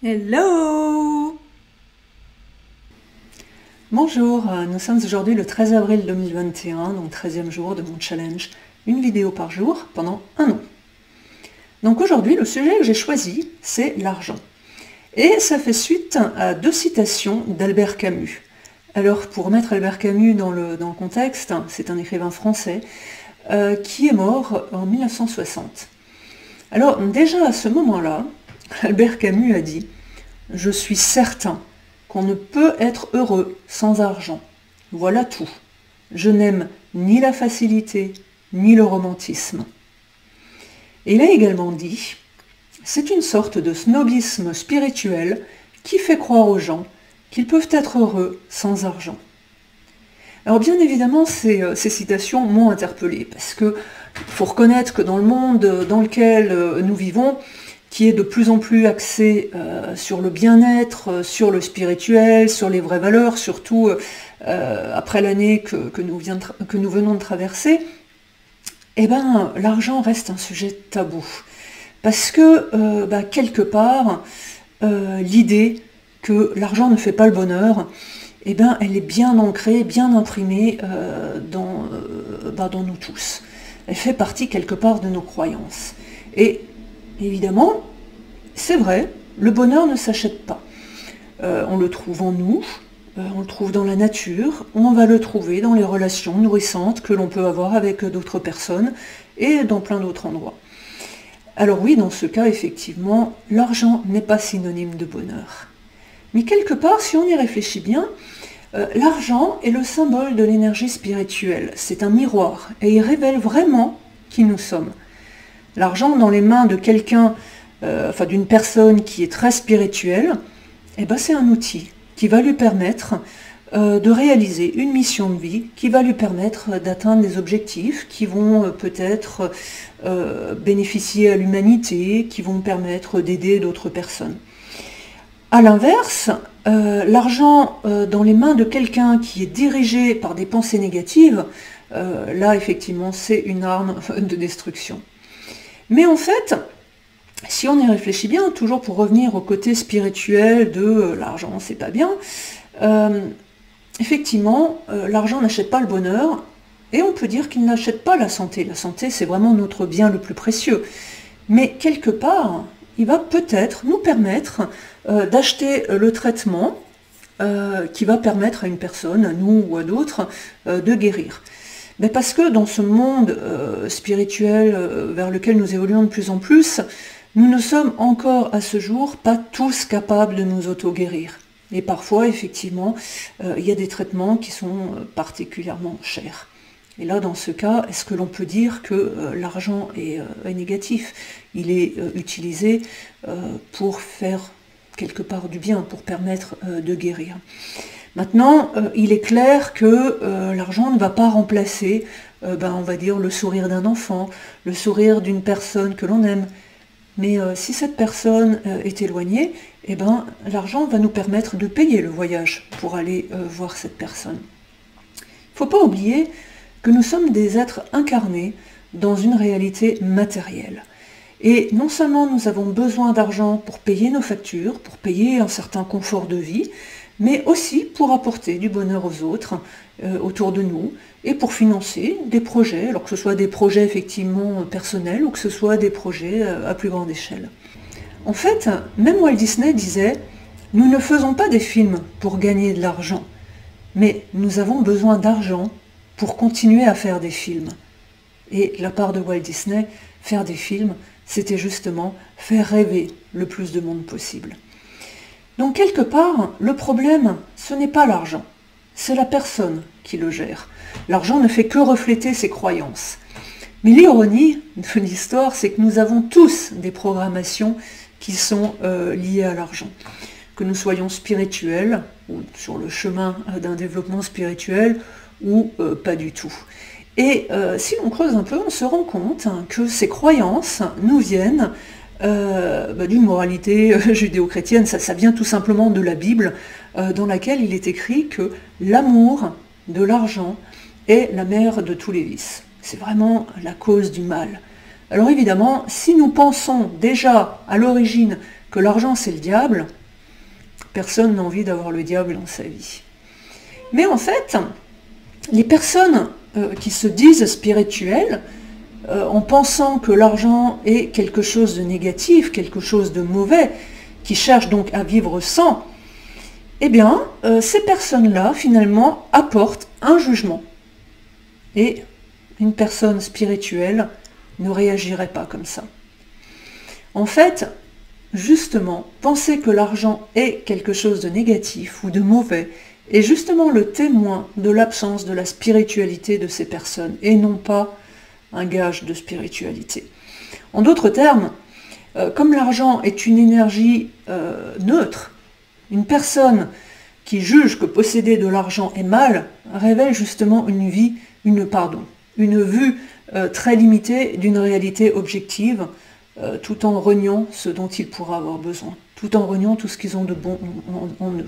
Hello! Bonjour, nous sommes aujourd'hui le 13 avril 2021, donc 13e jour de mon challenge, une vidéo par jour pendant un an. Donc aujourd'hui, le sujet que j'ai choisi, c'est l'argent. Et ça fait suite à deux citations d'Albert Camus. Alors pour remettre Albert Camus dans le contexte, c'est un écrivain français qui est mort en 1960. Alors déjà à ce moment-là, Albert Camus a dit « Je suis certain qu'on ne peut être heureux sans argent. Voilà tout. Je n'aime ni la facilité, ni le romantisme. » Et il a également dit « C'est une sorte de snobisme spirituel qui fait croire aux gens qu'ils peuvent être heureux sans argent. » Alors bien évidemment, ces citations m'ont interpellée, parce que faut reconnaître que dans le monde dans lequel nous vivons, qui est de plus en plus axé sur le bien-être, sur le spirituel, sur les vraies valeurs, surtout après l'année que nous venons de traverser, eh ben, l'argent reste un sujet tabou. Parce que, quelque part, l'idée que l'argent ne fait pas le bonheur, eh ben, elle est bien ancrée, bien imprimée dans nous tous. Elle fait partie quelque part de nos croyances. Et évidemment, c'est vrai, le bonheur ne s'achète pas. On le trouve en nous, on le trouve dans la nature, on va le trouver dans les relations nourrissantes que l'on peut avoir avec d'autres personnes et dans plein d'autres endroits. Alors oui, dans ce cas, effectivement, l'argent n'est pas synonyme de bonheur. Mais quelque part, si on y réfléchit bien, l'argent est le symbole de l'énergie spirituelle. C'est un miroir et il révèle vraiment qui nous sommes. L'argent dans les mains de quelqu'un, d'une personne qui est très spirituelle, eh ben, c'est un outil qui va lui permettre de réaliser une mission de vie, qui va lui permettre d'atteindre des objectifs qui vont peut-être bénéficier à l'humanité, qui vont permettre d'aider d'autres personnes. A l'inverse, l'argent dans les mains de quelqu'un qui est dirigé par des pensées négatives, là effectivement c'est une arme de destruction. Mais en fait, si on y réfléchit bien, toujours pour revenir au côté spirituel de l'argent c'est pas bien, effectivement l'argent n'achète pas le bonheur, et on peut dire qu'il n'achète pas la santé. La santé c'est vraiment notre bien le plus précieux. Mais quelque part, il va peut-être nous permettre d'acheter le traitement qui va permettre à une personne, à nous ou à d'autres, de guérir. Mais parce que dans ce monde spirituel vers lequel nous évoluons de plus en plus, nous ne sommes encore à ce jour pas tous capables de nous auto-guérir. Et parfois, effectivement, il y a des traitements qui sont particulièrement chers. Et là, dans ce cas, est-ce que l'on peut dire que l'argent est négatif? Il est utilisé pour faire quelque part du bien, pour permettre de guérir. Maintenant, il est clair que l'argent ne va pas remplacer, on va dire, le sourire d'un enfant, le sourire d'une personne que l'on aime. Mais si cette personne est éloignée, eh ben, l'argent va nous permettre de payer le voyage pour aller voir cette personne. Il ne faut pas oublier que nous sommes des êtres incarnés dans une réalité matérielle. Et non seulement nous avons besoin d'argent pour payer nos factures, pour payer un certain confort de vie, mais aussi pour apporter du bonheur aux autres autour de nous, et pour financer des projets, alors que ce soit des projets effectivement personnels, ou que ce soit des projets à plus grande échelle. En fait, même Walt Disney disait « Nous ne faisons pas des films pour gagner de l'argent, mais nous avons besoin d'argent pour continuer à faire des films. » Et la part de Walt Disney, faire des films, c'était justement faire rêver le plus de monde possible. Donc quelque part, le problème, ce n'est pas l'argent, c'est la personne qui le gère. L'argent ne fait que refléter ses croyances. Mais l'ironie de l'histoire, c'est que nous avons tous des programmations qui sont liées à l'argent. Que nous soyons spirituels, ou sur le chemin d'un développement spirituel, ou pas du tout. Et si l'on creuse un peu, on se rend compte que ces croyances nous viennent d'une moralité judéo-chrétienne. Ça vient tout simplement de la Bible, dans laquelle il est écrit que l'amour de l'argent est la mère de tous les vices. C'est vraiment la cause du mal. Alors évidemment, si nous pensons déjà à l'origine que l'argent c'est le diable, personne n'a envie d'avoir le diable dans sa vie. Mais en fait, les personnes qui se disent spirituelles, en pensant que l'argent est quelque chose de négatif, quelque chose de mauvais, qui cherchent donc à vivre sans, eh bien, ces personnes-là, finalement, apportent un jugement. Et une personne spirituelle ne réagirait pas comme ça. En fait, justement, penser que l'argent est quelque chose de négatif ou de mauvais est justement le témoin de l'absence de la spiritualité de ces personnes, et non pas un gage de spiritualité. En d'autres termes, comme l'argent est une énergie neutre, une personne qui juge que posséder de l'argent est mal révèle justement une vue très limitée d'une réalité objective, tout en reniant ce dont ils pourraient avoir besoin, tout en reniant tout ce qu'ils ont de bon en eux.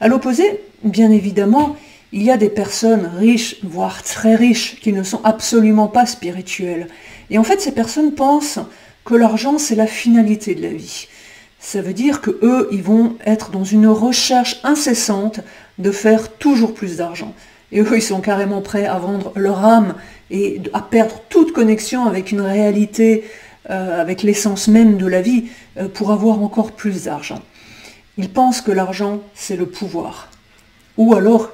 À l'opposé, bien évidemment, il y a des personnes riches, voire très riches, qui ne sont absolument pas spirituelles. Et en fait, ces personnes pensent que l'argent, c'est la finalité de la vie. Ça veut dire qu'eux, ils vont être dans une recherche incessante de faire toujours plus d'argent. Et eux, ils sont carrément prêts à vendre leur âme et à perdre toute connexion avec une réalité, avec l'essence même de la vie, pour avoir encore plus d'argent. Ils pensent que l'argent, c'est le pouvoir. Ou alors,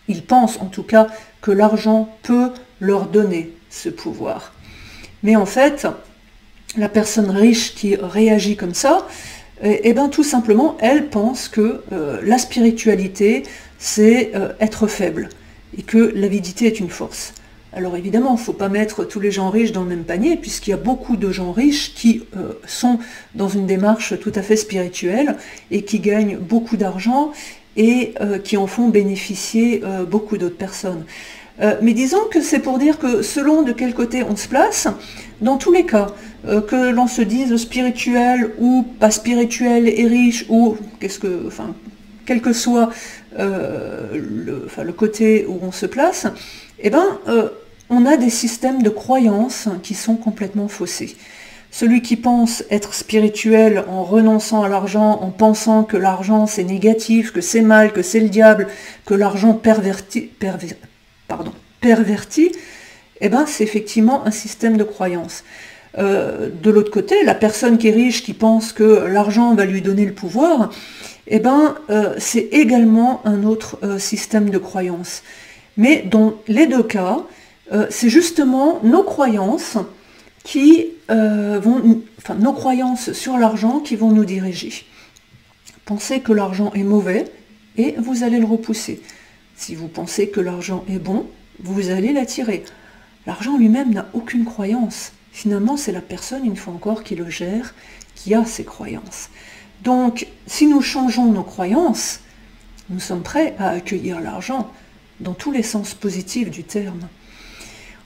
ils pensent en tout cas que l'argent peut leur donner ce pouvoir. Mais en fait, la personne riche qui réagit comme ça, eh bien tout simplement, elle pense que la spiritualité, c'est être faible, et que l'avidité est une force. Alors évidemment, il ne faut pas mettre tous les gens riches dans le même panier, puisqu'il y a beaucoup de gens riches qui sont dans une démarche tout à fait spirituelle, et qui gagnent beaucoup d'argent, et qui en font bénéficier beaucoup d'autres personnes. Mais disons que c'est pour dire que selon de quel côté on se place, dans tous les cas, que l'on se dise spirituel ou pas spirituel et riche, ou quel que soit le côté où on se place, eh ben, on a des systèmes de croyances qui sont complètement faussés. Celui qui pense être spirituel en renonçant à l'argent, en pensant que l'argent c'est négatif, que c'est mal, que c'est le diable, que l'argent pervertit, eh ben c'est effectivement un système de croyances. De l'autre côté, la personne qui est riche, qui pense que l'argent va lui donner le pouvoir, eh ben c'est également un autre système de croyances. Mais dans les deux cas, c'est justement nos croyances nos croyances sur l'argent qui vont nous diriger. Pensez que l'argent est mauvais et vous allez le repousser. Si vous pensez que l'argent est bon, vous allez l'attirer. L'argent lui-même n'a aucune croyance. Finalement, c'est la personne, une fois encore, qui le gère, qui a ses croyances. Donc, si nous changeons nos croyances, nous sommes prêts à accueillir l'argent dans tous les sens positifs du terme.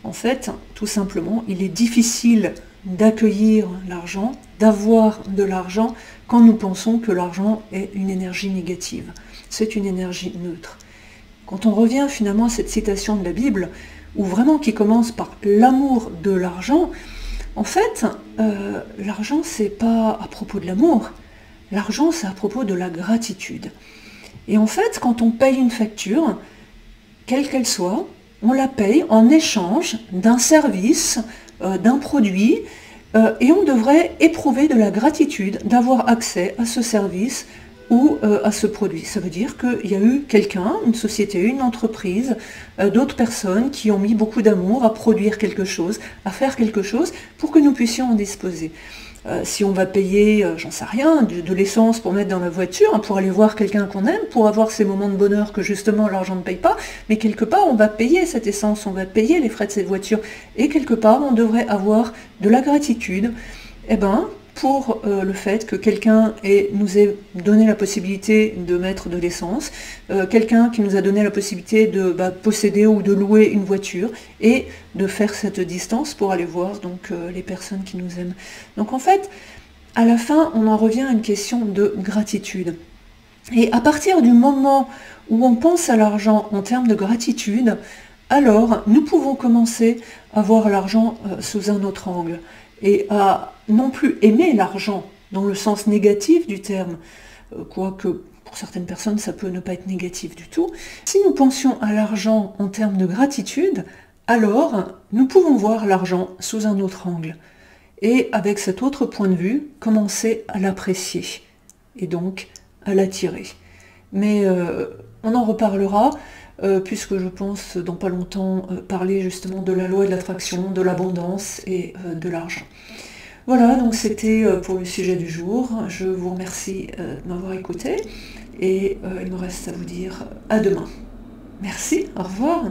En fait, tout simplement, il est difficile d'accueillir l'argent, d'avoir de l'argent, quand nous pensons que l'argent est une énergie négative. C'est une énergie neutre. Quand on revient finalement à cette citation de la Bible, ou vraiment qui commence par l'amour de l'argent, en fait, l'argent, c'est pas à propos de l'amour. L'argent, c'est à propos de la gratitude. Et en fait, quand on paye une facture, quelle qu'elle soit, on la paye en échange d'un service, d'un produit, et on devrait éprouver de la gratitude d'avoir accès à ce service ou à ce produit. Ça veut dire qu'il y a eu quelqu'un, une société, une entreprise, d'autres personnes qui ont mis beaucoup d'amour à produire quelque chose, à faire quelque chose pour que nous puissions en disposer. Si on va payer, j'en sais rien, de l'essence pour mettre dans la voiture, pour aller voir quelqu'un qu'on aime, pour avoir ces moments de bonheur que justement l'argent ne paye pas, mais quelque part on va payer cette essence, on va payer les frais de cette voiture, et quelque part on devrait avoir de la gratitude, pour le fait que quelqu'un nous ait donné la possibilité de mettre de l'essence, quelqu'un qui nous a donné la possibilité de posséder ou de louer une voiture, et de faire cette distance pour aller voir donc les personnes qui nous aiment. Donc en fait, à la fin, on en revient à une question de gratitude. Et à partir du moment où on pense à l'argent en termes de gratitude, alors nous pouvons commencer à voir l'argent sous un autre angle, et à non plus aimer l'argent dans le sens négatif du terme, quoique pour certaines personnes ça peut ne pas être négatif du tout. Si nous pensions à l'argent en termes de gratitude, alors nous pouvons voir l'argent sous un autre angle. Et avec cet autre point de vue, commencer à l'apprécier et donc à l'attirer. Mais on en reparlera, puisque je pense dans pas longtemps parler justement de la loi de l'attraction, de l'abondance et de l'argent. Voilà, donc c'était pour le sujet du jour. Je vous remercie de m'avoir écouté et il me reste à vous dire à demain. Merci, au revoir.